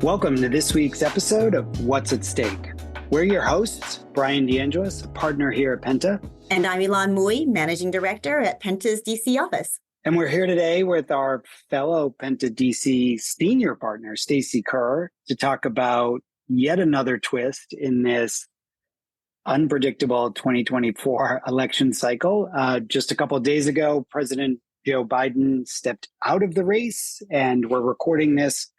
Welcome to this week's episode of What's at Stake. We're your hosts, Bryan DeAngelis, a partner here at Penta. And I'm Ylan, Managing Director at Penta's DC office. And we're here today with our fellow Penta DC senior partner, Stacy Kerr, to talk about yet another twist in this unpredictable 2024 election cycle. Just a couple of days ago, President Joe Biden stepped out of the race, and we're recording this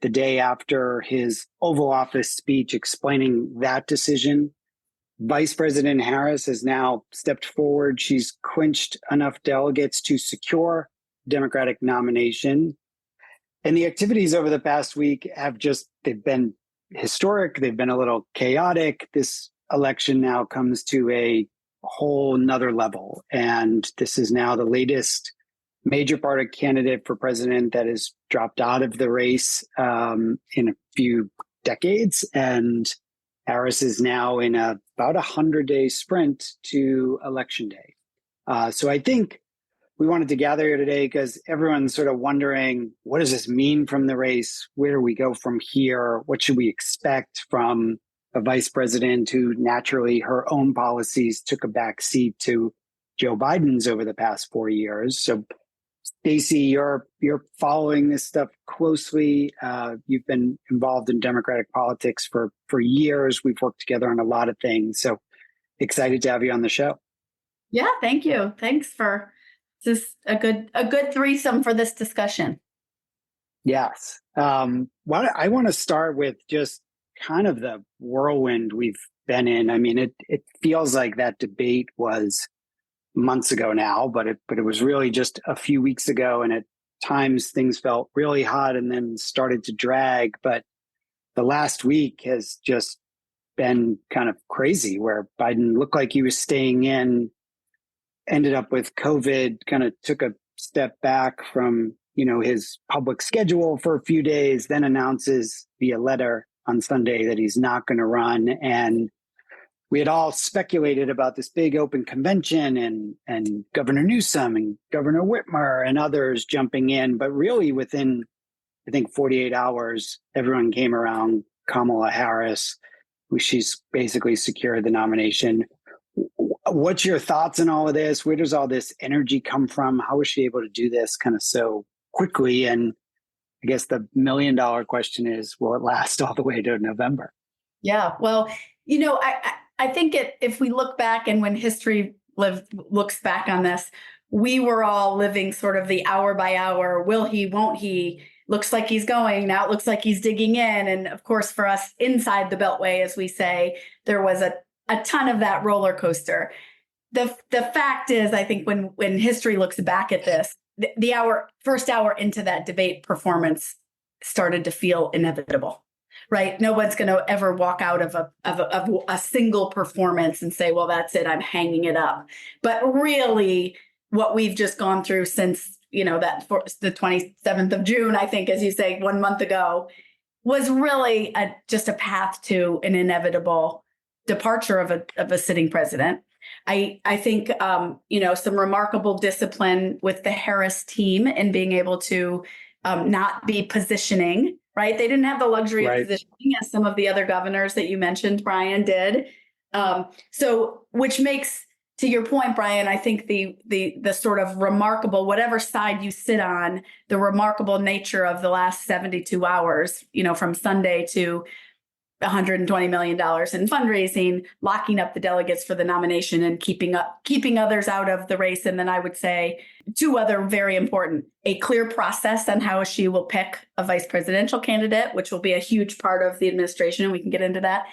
the day after his Oval Office speech explaining that decision. Vice President Harris has now stepped forward. She's clinched enough delegates to secure Democratic nomination. And the activities over the past week they've been historic. They've been a little chaotic. This election now comes to a whole nother level. And this is now the latest major party candidate for president that has dropped out of the race in a few decades. And Harris is now in about 100-day sprint to election day. So I think we wanted to gather here today because everyone's sort of wondering, what does this mean from the race? Where do we go from here? What should we expect from a vice president who naturally her own policies took a back seat to Joe Biden's over the past 4 years? So Stacy, you're following this stuff closely. You've been involved in Democratic politics for years. We've worked together on a lot of things. So excited to have you on the show. Yeah, thank you. Thanks for just a good threesome for this discussion. Yes. I want to start with just kind of the whirlwind we've been in. I mean, it feels like that debate was months ago now, but it was really just a few weeks ago, and at times things felt really hot and then started to drag. But the last week has just been kind of crazy, where Biden looked like he was staying in, ended up with COVID, kind of took a step back from his public schedule for a few days, then announces via letter on Sunday that he's not going to run. And we had all speculated about this big open convention and Governor Newsom and Governor Whitmer and others jumping in. But really within, I think, 48 hours, everyone came around Kamala Harris. She's basically secured the nomination. What's your thoughts on all of this? Where does all this energy come from? How was she able to do this kind of so quickly? And I guess the $1 million question is, will it last all the way to November? Yeah, well, I think if we look back and when history looks back on this, we were all living sort of the hour by hour. Will he, won't he? Looks like he's going. Now it looks like he's digging in. And of course, for us inside the Beltway, as we say, there was a ton of that roller coaster. The fact is, I think when history looks back at this, the first hour into that debate, performance started to feel inevitable. Right. No one's going to ever walk out of a single performance and say, well, that's it, I'm hanging it up. But really, what we've just gone through since, the 27th of June, I think, as you say, 1 month ago, was really just a path to an inevitable departure of a sitting president. I think, some remarkable discipline with the Harris team in being able to not be positioning. Right. They didn't have the luxury of positioning as some of the other governors that you mentioned, Bryan, did. So which makes, to your point, Bryan, I think the sort of remarkable, whatever side you sit on, the remarkable nature of the last 72 hours, from Sunday to $120 million in fundraising, locking up the delegates for the nomination and keeping others out of the race. And then I would say two other very important, a clear process on how she will pick a vice presidential candidate, which will be a huge part of the administration. And we can get into that.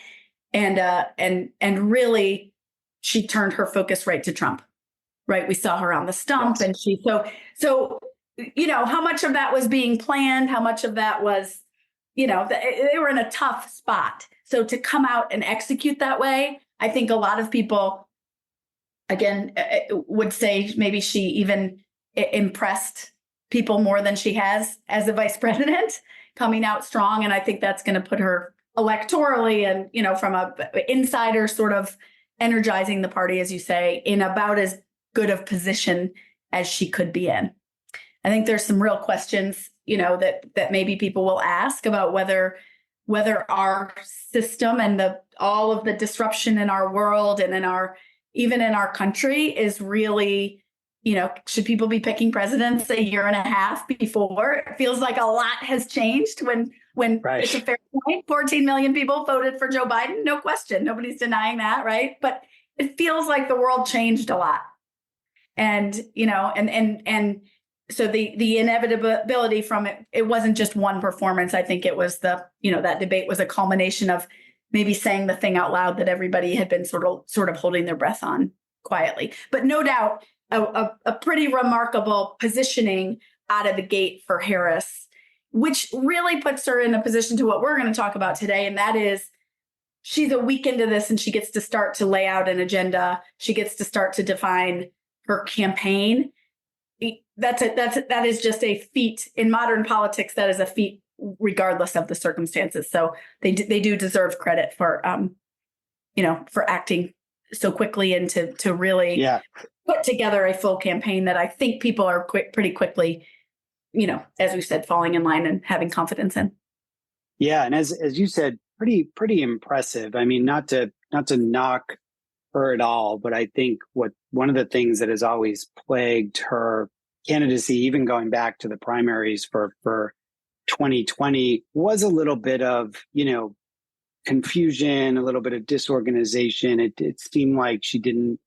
And really, she turned her focus right to Trump, right? We saw her on the stump, and so how much of that was being planned? How much of that was, they were in a tough spot. So to come out and execute that way, I think a lot of people, again, would say maybe she even impressed people more than she has as a vice president, coming out strong. And I think that's going to put her electorally and, from a insider sort of energizing the party, as you say, in about as good of position as she could be in. I think there's some real questions, that maybe people will ask about whether whether our system and all of the disruption in our world and even in our country is really, should people be picking presidents a year and a half before? It feels like a lot has changed when Right. It's a fair point. 14 million people voted for Joe Biden. No question. Nobody's denying that, right? But it feels like the world changed a lot. And, so the inevitability from it wasn't just one performance. I think it was that debate was a culmination of maybe saying the thing out loud that everybody had been sort of holding their breath on quietly. But no doubt a pretty remarkable positioning out of the gate for Harris, which really puts her in a position to what we're going to talk about today. And that is, she's a week into this and she gets to start to lay out an agenda. She gets to start to define her campaign. That is just a feat in modern politics. That is a feat regardless of the circumstances. So they do deserve credit for, for acting so quickly and to really put together a full campaign that I think people are pretty quickly, as we said, falling in line and having confidence in. Yeah. And as you said, pretty impressive. I mean, not to knock her at all, but I think one of the things that has always plagued her candidacy, even going back to the primaries for 2020, was a little bit of, confusion, a little bit of disorganization. It seemed like she didn't,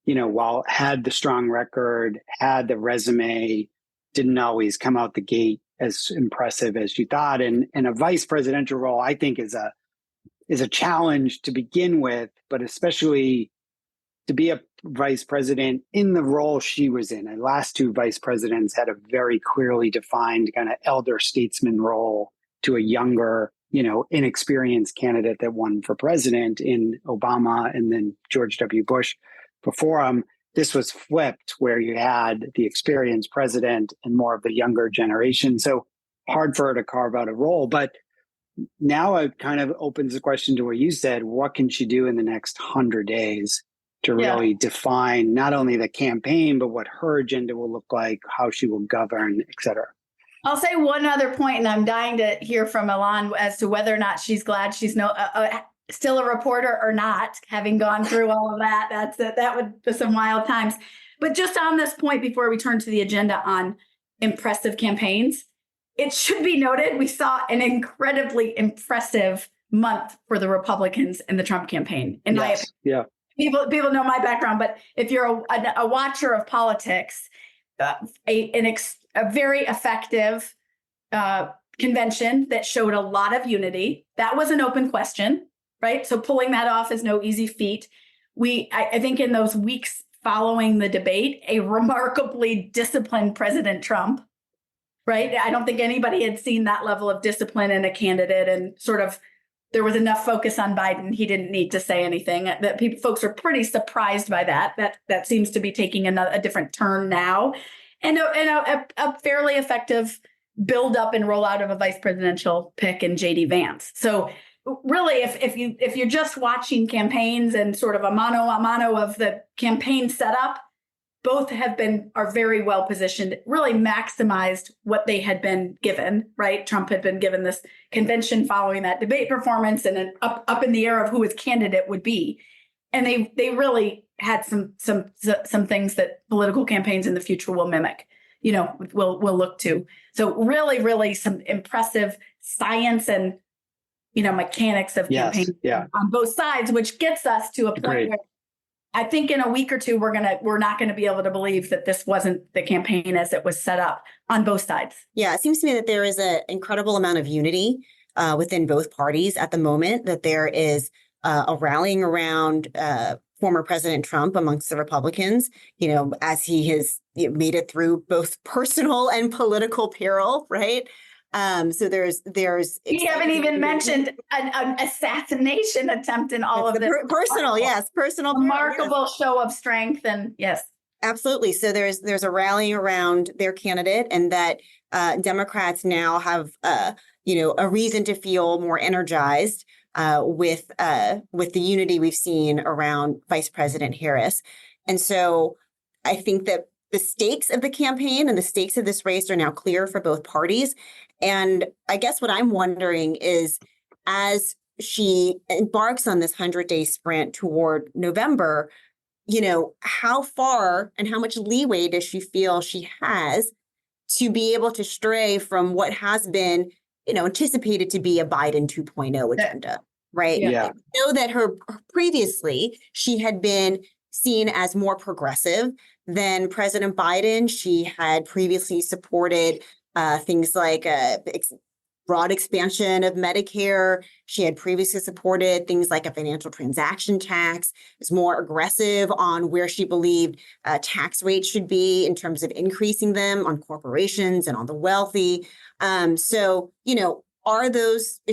while had the strong record, had the resume, didn't always come out the gate as impressive as she thought. And a vice presidential role, I think, is a challenge to begin with, but especially to be a vice president in the role she was in. The last two vice presidents had a very clearly defined kind of elder statesman role to a younger, inexperienced candidate that won for president in Obama and then George W. Bush before him. This was flipped where you had the experienced president and more of the younger generation. So hard for her to carve out a role. But now it kind of opens the question to what you said. What can she do in the next 100 days to really define not only the campaign, but what her agenda will look like, how she will govern, et cetera? I'll say one other point, and I'm dying to hear from Ylan as to whether or not she's glad she's still a reporter or not, having gone through all of that. That would be some wild times. But just on this point, before we turn to the agenda on impressive campaigns, it should be noted we saw an incredibly impressive month for the Republicans in the Trump campaign. In my opinion. People know my background, but if you're a watcher of politics, a very effective convention that showed a lot of unity. That was an open question, right? So pulling that off is no easy feat. I think in those weeks following the debate, a remarkably disciplined President Trump, right? I don't think anybody had seen that level of discipline in a candidate, and sort of there was enough focus on Biden. He didn't need to say anything. That folks are pretty surprised by that. That seems to be taking a different turn now, and a fairly effective build up and rollout of a vice presidential pick in JD Vance. So really, if you're just watching campaigns and sort of a mano a mano of the campaign setup, both are very well positioned, really maximized what they had been given, right? Trump had been given this convention following that debate performance and an up in the air of who his candidate would be. And they really had some things that political campaigns in the future will mimic, will look to. So really, really some impressive science and, mechanics of campaigns on both sides, which gets us to a point where I think in a week or two, we're not going to be able to believe that this wasn't the campaign as it was set up on both sides. Yeah, it seems to me that there is an incredible amount of unity within both parties at the moment, that there is a rallying around former President Trump amongst the Republicans, as he has made it through both personal and political peril, right? So there's we haven't even mentioned an assassination attempt in all of this. Personal remarkable show of strength, and absolutely. So there's a rallying around their candidate, and that Democrats now have a reason to feel more energized with the unity we've seen around Vice President Harris. And so I think that the stakes of the campaign and the stakes of this race are now clear for both parties. And I guess what I'm wondering is, as she embarks on this 100-day sprint toward November, how far and how much leeway does she feel she has to be able to stray from what has been, anticipated to be a Biden 2.0 agenda, right? Yeah. I know that previously she had been seen as more progressive than President Biden. She had previously supported things like broad expansion of Medicare. She had previously supported things like a financial transaction tax, was more aggressive on where she believed tax rates should be in terms of increasing them on corporations and on the wealthy. Is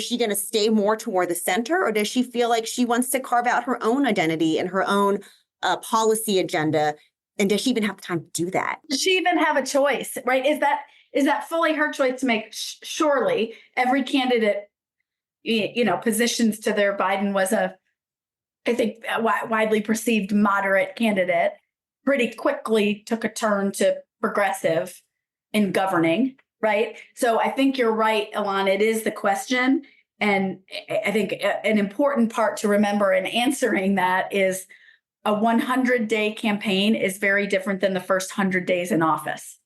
she going to stay more toward the center, or does she feel like she wants to carve out her own identity and her own policy agenda? And does she even have time to do that? Does she even have a choice, right? Is that fully her choice to make? Surely every candidate, positions to their Biden was I think, widely perceived moderate candidate, pretty quickly took a turn to progressive in governing, right? So I think you're right, Ylan, it is the question. And I think an important part to remember in answering that is a 100-day campaign is very different than the first 100 days in office.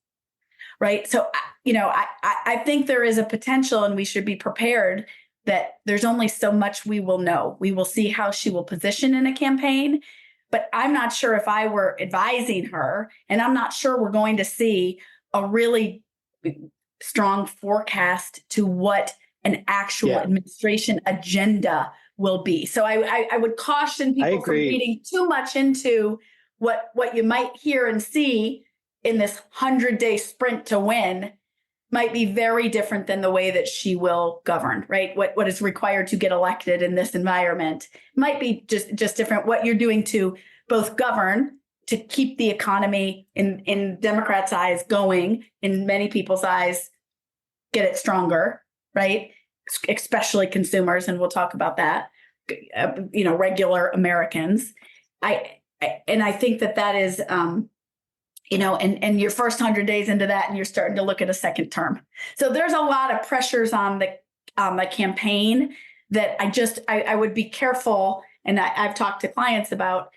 Right. So, I think there is a potential, and we should be prepared that there's only so much we will know. We will see how she will position in a campaign, but I'm not sure if I were advising her, and I'm not sure we're going to see a really strong forecast to what an actual administration agenda will be. So I would caution people from reading too much into what you might hear and see in this 100-day sprint to win might be very different than the way that she will govern, right? What is required to get elected in this environment might be just different. What you're doing to both govern, to keep the economy in Democrats' eyes going, in many people's eyes, get it stronger, right? Especially consumers, and we'll talk about that, regular Americans. I think that is, and your first 100 days into that, and you're starting to look at a second term. So there's a lot of pressures on the campaign that I would be careful. And I've talked to clients about,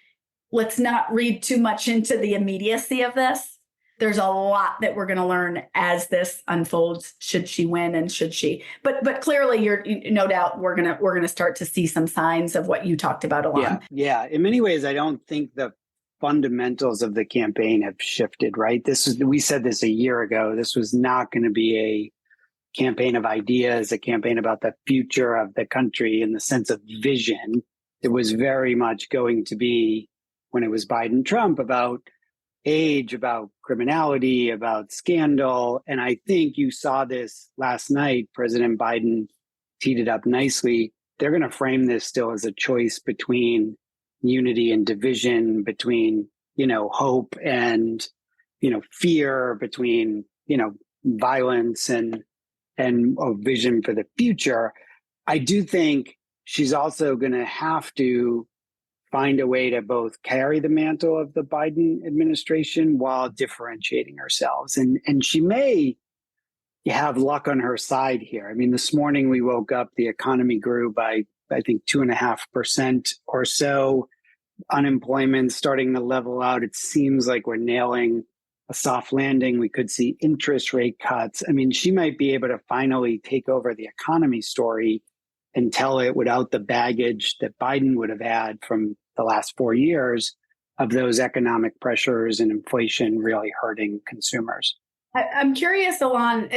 let's not read too much into the immediacy of this. There's a lot that we're going to learn as this unfolds. Should she win, and should she? But clearly, you're no doubt we're gonna start to see some signs of what you talked about, Ylan. Yeah. In many ways, I don't think the fundamentals of the campaign have shifted. Right. We said this a year ago. This was not going to be a campaign of ideas, a campaign about the future of the country in the sense of vision. It was very much going to be, when it was Biden Trump, about age, about criminality, about scandal. And I think you saw this last night. President Biden teed it up nicely. They're going to frame this still as a choice between unity and division, between, hope and, fear, between, violence and a vision for the future. I do think she's also going to have to find a way to both carry the mantle of the Biden administration while differentiating ourselves. And she may have luck on her side here. I mean, this morning we woke up, the economy grew by, I think, 2.5% or so. Unemployment starting to level out. It seems like we're nailing a soft landing. We could see interest rate cuts. I mean, she might be able to finally take over the economy story and tell it without the baggage that Biden would have had from the last 4 years of those economic pressures and inflation really hurting consumers. I'm curious, Ylan,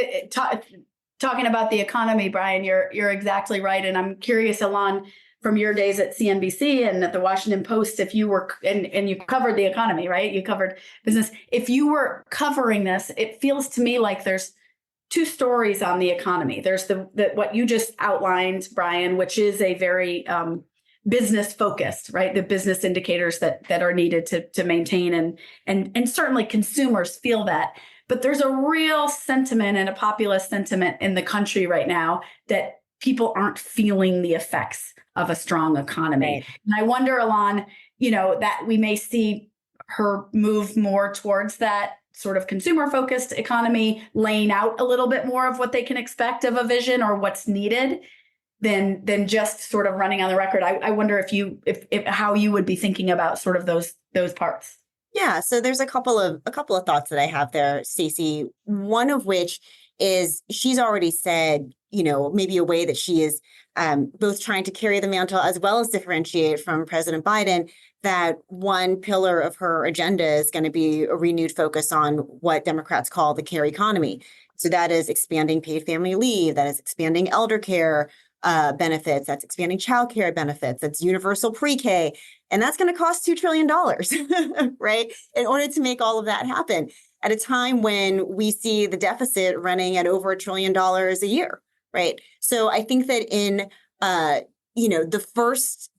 talking about the economy, Bryan, you're exactly right. And I'm curious, Ylan, from your days at CNBC and at the Washington Post, if you were, and you covered the economy, right? You covered business. If you were covering this, it feels to me like there's two stories on the economy. There's the what you just outlined, Bryan, which is a very business focused, right? The business indicators that are needed to maintain, and certainly consumers feel that. But there's a real sentiment and a populist sentiment in the country right now that people aren't feeling the effects of a strong economy. Right. And I wonder, Ylan, that we may see her move more towards that sort of consumer-focused economy, laying out a little bit more of what they can expect of a vision or what's needed. than just sort of running on the record. I wonder if how you would be thinking about sort of those parts. Yeah, so there's a couple of thoughts that I have there, Stacy. One of which is she's already said, maybe a way that she is both trying to carry the mantle as well as differentiate from President Biden, that one pillar of her agenda is going to be a renewed focus on what Democrats call the care economy. So that is expanding paid family leave, that is expanding elder care benefits, that's expanding child care benefits, that's universal pre-K. And that's going to cost $2 trillion, right? In order to make all of that happen at a time when we see the deficit running at over $1 trillion a year, right? So I think that in, the first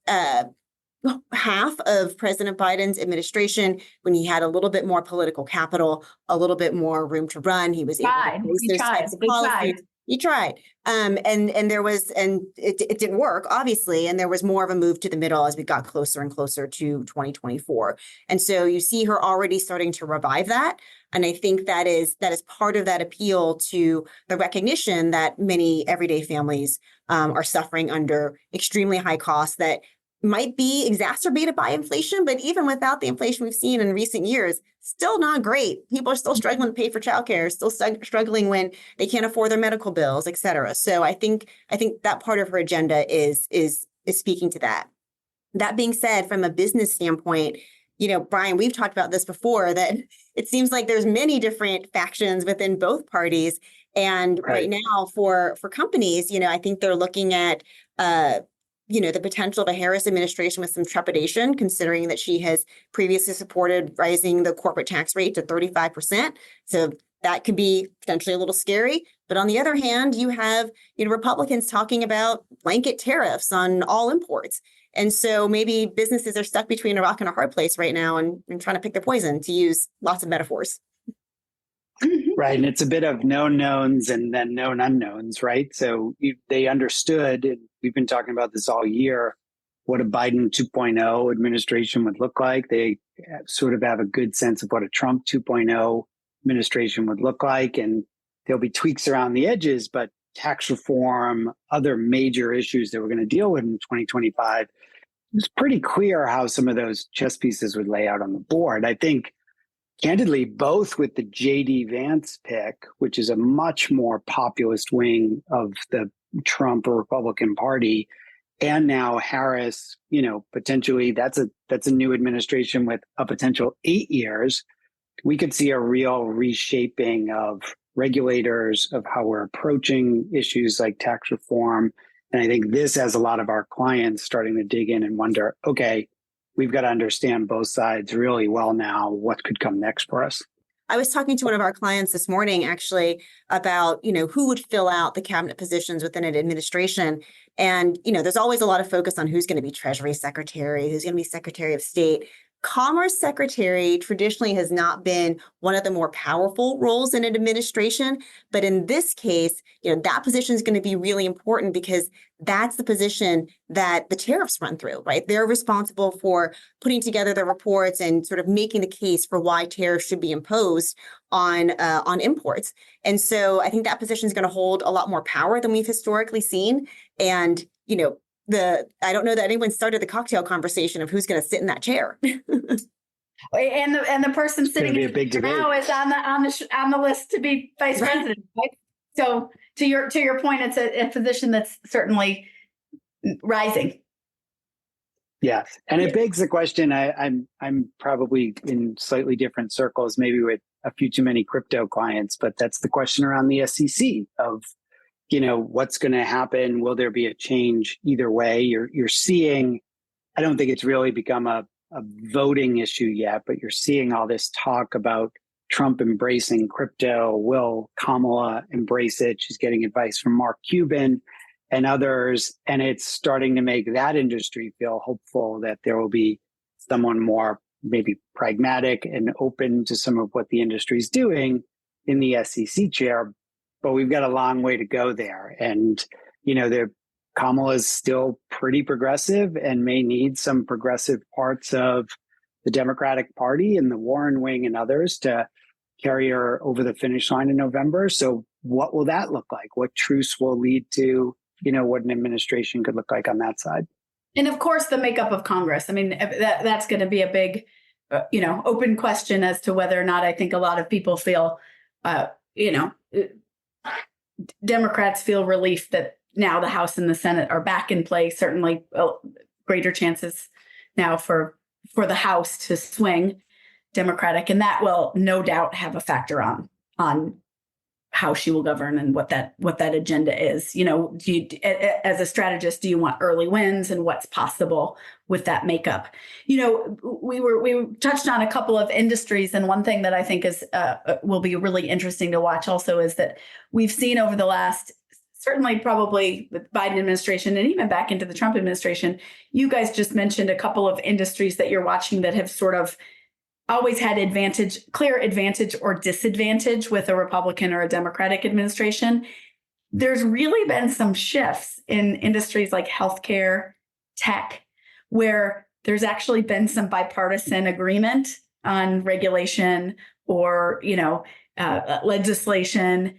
half of President Biden's administration, when he had a little bit more political capital, a little bit more room to run, he was able to face those types of policies. He tried. And it didn't work, obviously. And there was more of a move to the middle as we got closer and closer to 2024. And so you see her already starting to revive that. And I think that is part of that appeal to the recognition that many everyday families are suffering under extremely high costs that might be exacerbated by inflation, but even without the inflation we've seen in recent years, still not great. People are still struggling to pay for childcare, still struggling when they can't afford their medical bills, et cetera. So I think that part of her agenda is speaking to that. That being said, from a business standpoint, Bryan, we've talked about this before, that it seems like there's many different factions within both parties. And right now for companies, I think they're looking at the potential of a Harris administration with some trepidation, considering that she has previously supported raising the corporate tax rate to 35%. So that could be potentially a little scary. But on the other hand, you have Republicans talking about blanket tariffs on all imports. And so maybe businesses are stuck between a rock and a hard place right now and trying to pick their poison, to use lots of metaphors. Right. And it's a bit of known knowns and then known unknowns, right? So they understood, and we've been talking about this all year, what a Biden 2.0 administration would look like. They sort of have a good sense of what a Trump 2.0 administration would look like. And there'll be tweaks around the edges, but tax reform, other major issues that we're going to deal with in 2025, it's pretty clear how some of those chess pieces would lay out on the board. I think, candidly, both with the J.D. Vance pick, which is a much more populist wing of the Trump or Republican Party, and now Harris, potentially that's a new administration with a potential 8 years. We could see a real reshaping of regulators, of how we're approaching issues like tax reform. And I think this has a lot of our clients starting to dig in and wonder, okay, we've got to understand both sides really well now. What could come next for us? I was talking to one of our clients this morning, actually, about, who would fill out the cabinet positions within an administration. And, there's always a lot of focus on who's going to be Treasury Secretary, who's going to be Secretary of State. Commerce Secretary traditionally has not been one of the more powerful roles in an administration. But in this case, that position is going to be really important because that's the position that the tariffs run through, right? They're responsible for putting together the reports and sort of making the case for why tariffs should be imposed on imports. And so I think that position is going to hold a lot more power than we've historically seen. And, I don't know that anyone started the cocktail conversation of who's going to sit in that chair. And the person sitting be a big debate. now is on the list to be vice president. Right? So to your point, it's a position that's certainly rising. Yes, and it begs the question. I'm probably in slightly different circles, maybe with a few too many crypto clients, but that's the question around the SEC of, what's going to happen? Will there be a change either way? You're seeing, I don't think it's really become a voting issue yet, but you're seeing all this talk about Trump embracing crypto. Will Kamala embrace it? She's getting advice from Mark Cuban and others. And it's starting to make that industry feel hopeful that there will be someone more maybe pragmatic and open to some of what the industry is doing in the SEC chair. But we've got a long way to go there. And, Kamala is still pretty progressive and may need some progressive parts of the Democratic Party and the Warren wing and others to carry her over the finish line in November. So what will that look like? What truce will lead to what an administration could look like on that side. And of course, the makeup of Congress. I mean, that's going to be a big, open question as to whether or not I think a lot of people feel, Democrats feel relief that now the House and the Senate are back in play. Certainly greater chances now for the House to swing Democratic. And that will no doubt have a factor on how she will govern and what that agenda is. As a strategist, do you want early wins and what's possible with that makeup? We touched on a couple of industries, and one thing that I think is will be really interesting to watch also is that we've seen over the last, certainly probably with Biden administration and even back into the Trump administration, you guys just mentioned a couple of industries that you're watching that have sort of always had clear advantage or disadvantage with a Republican or a Democratic administration. There's really been some shifts in industries like healthcare, tech, where there's actually been some bipartisan agreement on regulation or, legislation.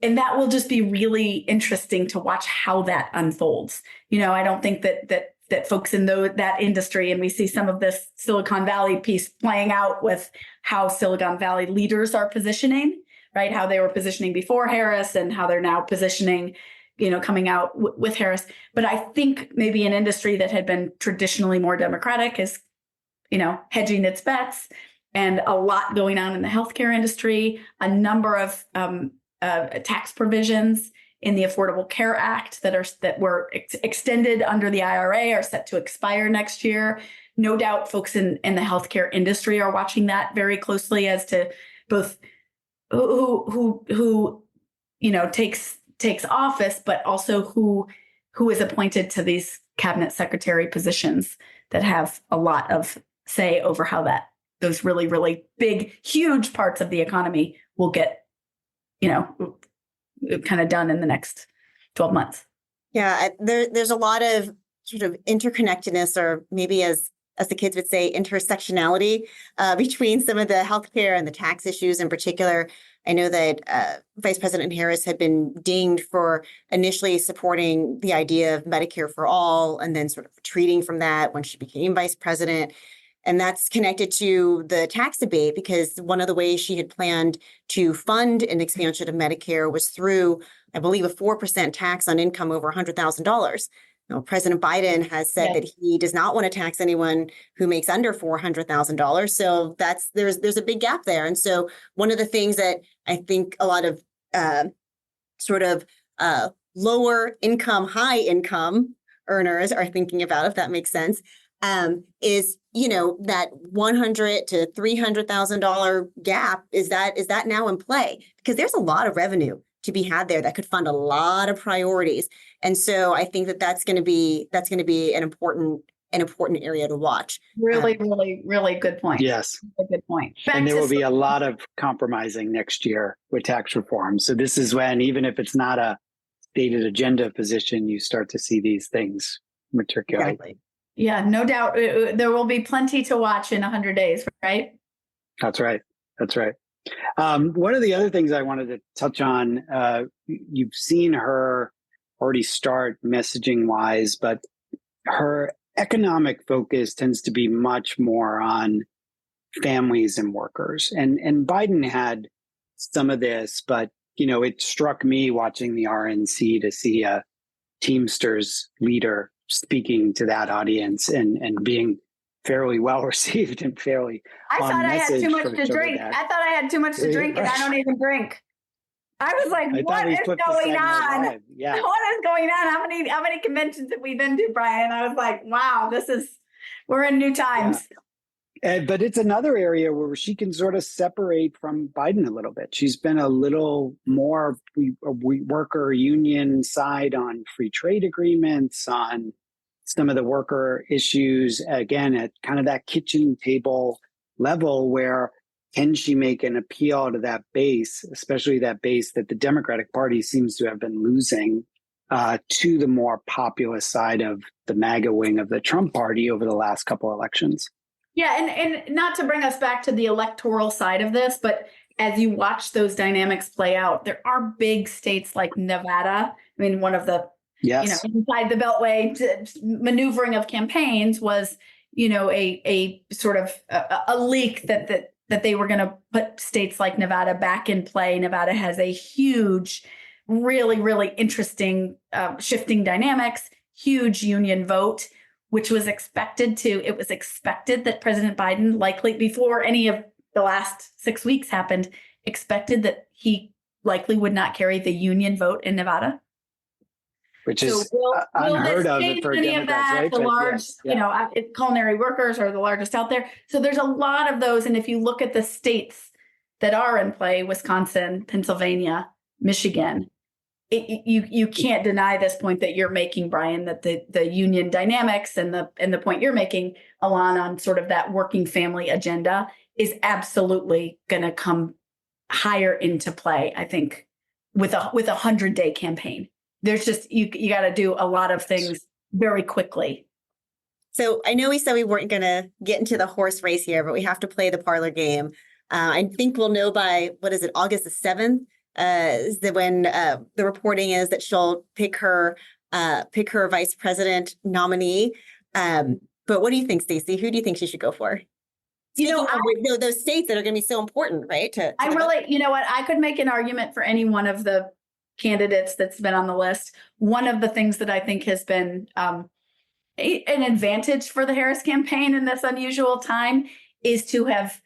And that will just be really interesting to watch how that unfolds. I don't think that folks in that industry, and we see some of this Silicon Valley piece playing out with how Silicon Valley leaders are positioning, right? How they were positioning before Harris and how they're now positioning, coming out with Harris. But I think maybe an industry that had been traditionally more Democratic is, hedging its bets, and a lot going on in the healthcare industry, a number of tax provisions in the Affordable Care Act that were extended under the IRA are set to expire next year. No doubt folks in the healthcare industry are watching that very closely as to both who takes office, but also who is appointed to these cabinet secretary positions that have a lot of say over how those really, really big, huge parts of the economy will get, kind of done in the next 12 months. Yeah, there's a lot of sort of interconnectedness, or maybe as the kids would say, intersectionality between some of the healthcare and the tax issues in particular. I know that Vice President Harris had been dinged for initially supporting the idea of Medicare for all and then sort of retreating from that when she became vice president. And that's connected to the tax debate, because one of the ways she had planned to fund an expansion of Medicare was through, I believe, a 4% tax on income over $100,000. Now, President Biden has said that he does not want to tax anyone who makes under $400,000. So there's a big gap there. And so one of the things that I think a lot of lower income, high income earners are thinking about, if that makes sense, is, that $100,000 to $300,000 gap, is that now in play? Because there's a lot of revenue to be had there that could fund a lot of priorities. And so I think that's going to be an important area to watch. Really, really, really good point. Yes. A good point. And there will be a lot of compromising next year with tax reform. So this is when, even if it's not a stated agenda position, you start to see these things matriculate. Exactly. Yeah, no doubt. There will be plenty to watch in 100 days, right? That's right. One of the other things I wanted to touch on, you've seen her already start messaging wise, but her economic focus tends to be much more on families and workers. And Biden had some of this, but, it struck me watching the RNC to see a Teamsters leader speaking to that audience and being fairly well received and fairly I thought I had too much to drink. I thought I had too much to drink, and I don't even drink. I was like, what is going on? Yeah. What is going on? How many conventions have we been to, Bryan? I was like, wow, we're in new times. Yeah. But it's another area where she can sort of separate from Biden a little bit. She's been a little more worker union side on free trade agreements, on some of the worker issues, again, at kind of that kitchen table level, where can she make an appeal to that base, especially that base that the Democratic Party seems to have been losing to the more populist side of the MAGA wing of the Trump party over the last couple elections. Yeah, and not to bring us back to the electoral side of this, but as you watch those dynamics play out, there are big states like Nevada. I mean, one of the Yes. inside the Beltway maneuvering of campaigns was, a sort of a leak that they were going to put states like Nevada back in play. Nevada has a huge, really, really interesting shifting dynamics, huge union vote, which was expected that President Biden, likely before any of the last 6 weeks happened, expected that he likely would not carry the union vote in Nevada. Which is will unheard this of change for any of Democrats, that? right? The But large, yes, yeah. culinary workers are the largest out there. So there's a lot of those. And if you look at the states that are in play, Wisconsin, Pennsylvania, Michigan, you can't deny this point that you're making, Bryan, that the union dynamics and the point you're making, Ylan, on sort of that working family agenda is absolutely going to come higher into play, I think, with a 100-day campaign. There's just, you got to do a lot of things very quickly. So I know we said we weren't going to get into the horse race here, but we have to play the parlor game. I think we'll know by, August the 7th, is when the reporting is that she'll pick her vice president nominee. But what do you think, Stacy? Who do you think she should go for? Those states that are going to be so important, right? I really, I could make an argument for any one of the candidates that's been on the list. One of the things that I think has been an advantage for the Harris campaign in this unusual time is to have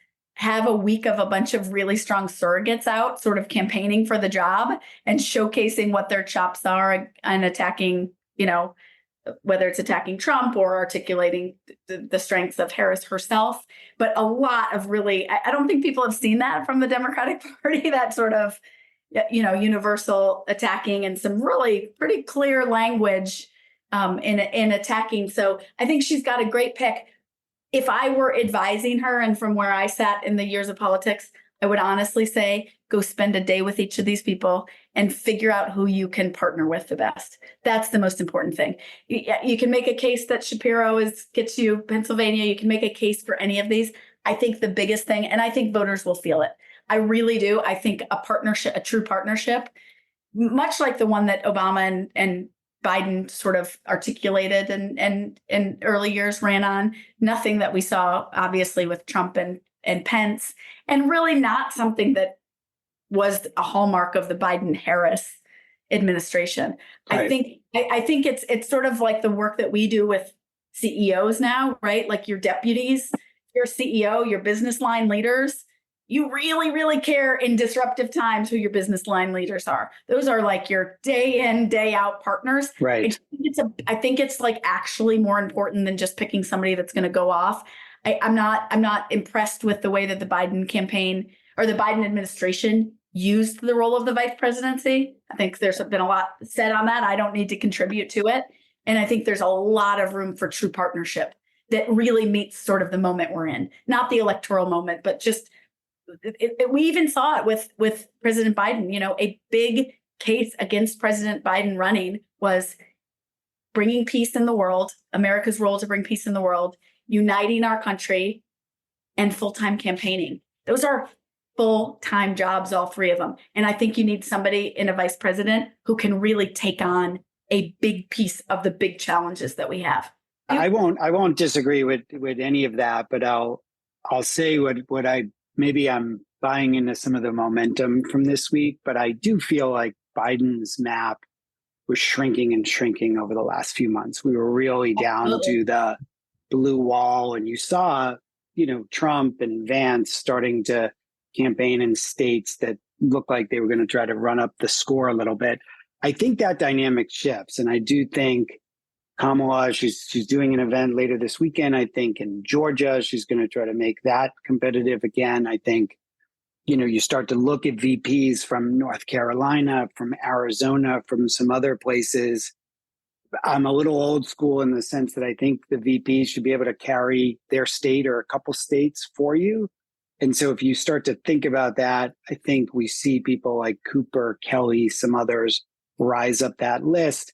a week of a bunch of really strong surrogates out, sort of campaigning for the job and showcasing what their chops are and attacking, whether it's attacking Trump or articulating the strengths of Harris herself. But a lot of really, I don't think people have seen that from the Democratic Party, that sort of, universal attacking and some really pretty clear language in attacking. So I think she's got a great pick. If I were advising her, and from where I sat in the years of politics, I would honestly say, go spend a day with each of these people and figure out who you can partner with the best. That's the most important thing. You can make a case that Shapiro gets you Pennsylvania. You can make a case for any of these. I think the biggest thing, and I think voters will feel it. I really do. I think a true partnership, much like the one that Obama and Biden sort of articulated and in early years ran on, nothing that we saw obviously with Trump and Pence, and really not something that was a hallmark of the Biden-Harris administration. Right. I think it's sort of like the work that we do with CEOs now, right? Like your deputies, your CEO, your business line leaders. You really, really care in disruptive times who your business line leaders are. Those are like your day in, day out partners. Right. I think it's like actually more important than just picking somebody that's going to go off. I'm not impressed with the way that the Biden campaign or the Biden administration used the role of the vice presidency. I think there's been a lot said on that. I don't need to contribute to it. And I think there's a lot of room for true partnership that really meets sort of the moment we're in, not the electoral moment, but just we even saw it with President Biden. A big case against President Biden running was bringing peace in the world, America's role to bring peace in the world, uniting our country, and full-time campaigning. Those are full-time jobs, all three of them. And I think you need somebody in a vice president who can really take on a big piece of the big challenges that we have. I won't disagree with any of that, but I'll say what maybe I'm buying into some of the momentum from this week, but I do feel like Biden's map was shrinking and shrinking over the last few months. We were really down to the blue wall, and you saw, Trump and Vance starting to campaign in states that looked like they were going to try to run up the score a little bit. I think that dynamic shifts, and I do think Kamala, she's doing an event later this weekend, I think, in Georgia. She's going to try to make that competitive again. I think, you start to look at VPs from North Carolina, from Arizona, from some other places. I'm a little old school in the sense that I think the VPs should be able to carry their state or a couple states for you. And so if you start to think about that, I think we see people like Cooper, Kelly, some others rise up that list.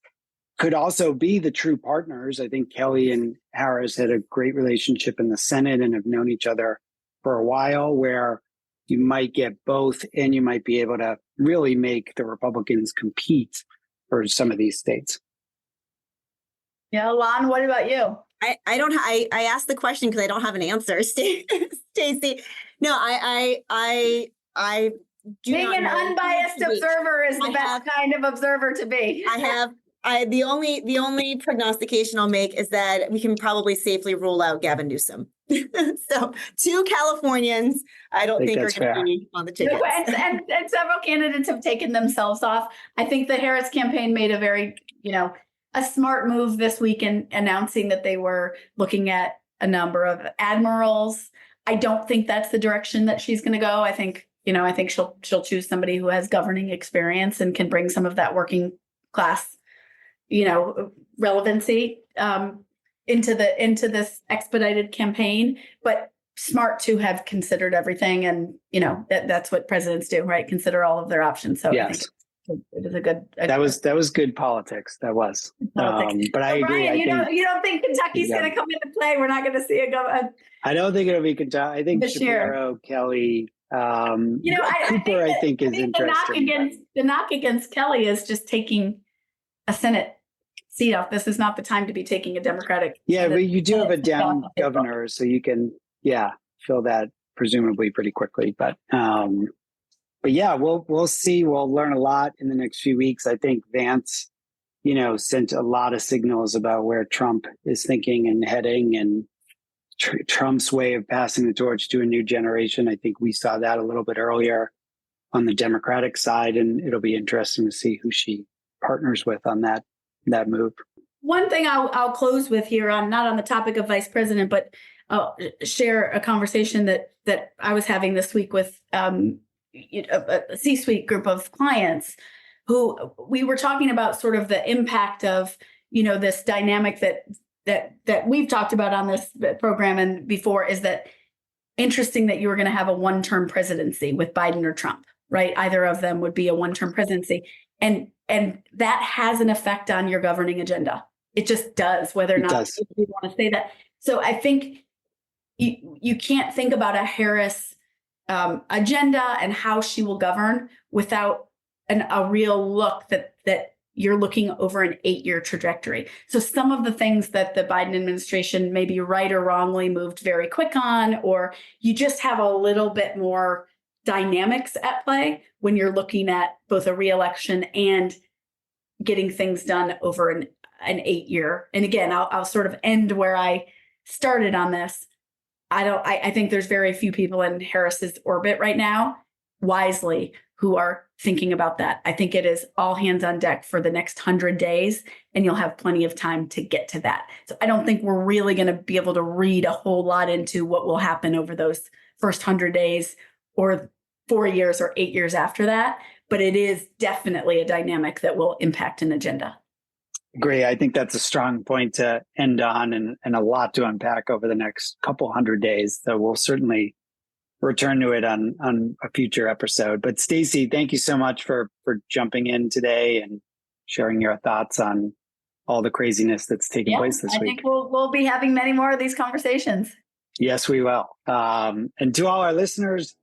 Could also be the true partners. I think Kelly and Harris had a great relationship in the Senate and have known each other for a while, where you might get both and you might be able to really make the Republicans compete for some of these states. Yeah, Ylan, what about you? I asked the question because I don't have an answer, Stacy. No, I do Being not an know. unbiased observer is the best kind of observer to be. The only prognostication I'll make is that we can probably safely rule out Gavin Newsom. So 2 Californians, I don't think are going to be on the ticket. And several candidates have taken themselves off. I think the Harris campaign made a very, a smart move this week in announcing that they were looking at a number of admirals. I don't think that's the direction that she's going to go. I think she'll choose somebody who has governing experience and can bring some of that working class, relevancy into this expedited campaigan. But smart to have considered everything, and that's what presidents do, right? Consider all of their options. So yes. I think it was a good. That was good politics. That was. Politics. But I agree. Brian, you don't think Kentucky's Yeah. going to come into play? We're not going to see I don't think it'll be Kentucky. I think This year. Shapiro, Kelly, Cooper. I think is interesting. The knock against Kelly is just taking a Senate seat off. This is not the time to be taking a Democratic. Yeah, but you do have a Senate down off. governor, so you can fill that presumably pretty quickly. But yeah, we'll see. We'll learn a lot in the next few weeks. I think Vance, sent a lot of signals about where Trump is thinking and heading, and Trump's way of passing the torch to a new generation. I think we saw that a little bit earlier on the Democratic side, and it'll be interesting to see who she partners with on that move. One thing I'll close with here not on the topic of vice president, but I'll share a conversation that I was having this week with a C-suite group of clients who we were talking about sort of the impact of, this dynamic that we've talked about on this program and before, is that interesting that you were going to have a one-term presidency with Biden or Trump, right? Either of them would be a one-term presidency. And that has an effect on your governing agenda. It just does, whether or not you want to say that. So I think you can't think about a Harris agenda and how she will govern without a real look that you're looking over an 8-year trajectory. So some of the things that the Biden administration, maybe right or wrongly, moved very quick on, or you just have a little bit more dynamics at play when you're looking at both a reelection and getting things done over an 8-year. And again, I'll sort of end where I started on this. I think there's very few people in Harris's orbit right now, wisely, who are thinking about that. I think it is all hands on deck for the next 100 days, and you'll have plenty of time to get to that. So I don't think we're really going to be able to read a whole lot into what will happen over those first 100 days or 4 years or 8 years after that. But it is definitely a dynamic that will impact an agenda. Great. I think that's a strong point to end on, and a lot to unpack over the next couple 100 days. So we'll certainly return to it on a future episode. But Stacy, thank you so much for jumping in today and sharing your thoughts on all the craziness that's taking place this week. I think we'll be having many more of these conversations. Yes, we will. And to all our listeners,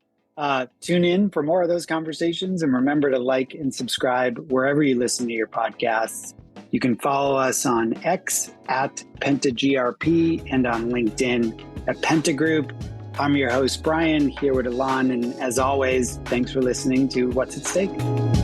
tune in for more of those conversations, and remember to like and subscribe wherever you listen to your podcasts. You can follow us on X at PentaGRP and on LinkedIn at Penta Group. I'm your host, Bryan, here with Ylan. And as always, thanks for listening to What's at Stake.